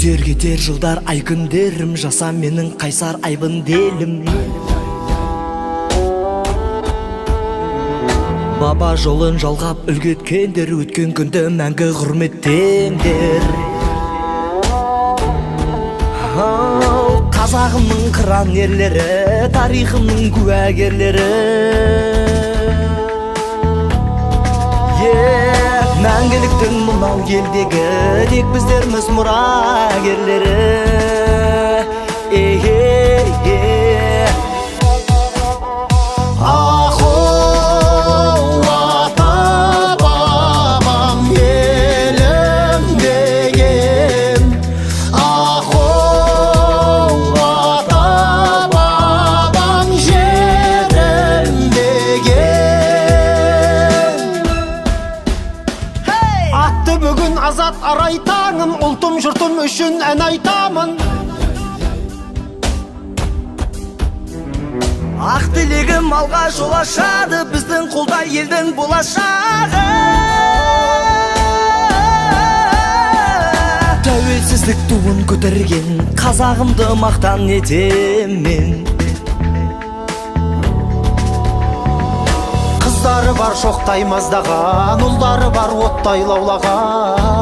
Өтер кетер жылдар, ай күндерім, жаса менің қайсар айбын делім. Баба жолын жалғап үлгеткендер, өткен күнді мәңгі құрметтеңдер. Қазағымның қыран ерлері, тарихымның куәгерлері. Мәңгіліктің мынау елдегі тек біздерміз мұрагерлері. Ахоу ата бабам елім деген, ахоу ата бабам жерім деген. Атты бүгін азат арай таңым, ұлтым жұртым үшін ән айтамын. Ақ тілегім алға жол ашады, біздің қолда елдің болашағы. Тәуелсіздік туын көтерген қазағымды мақтан етемін. Қыздары бар шоқтай маздаған, ұлдары бар оттай лаулаған.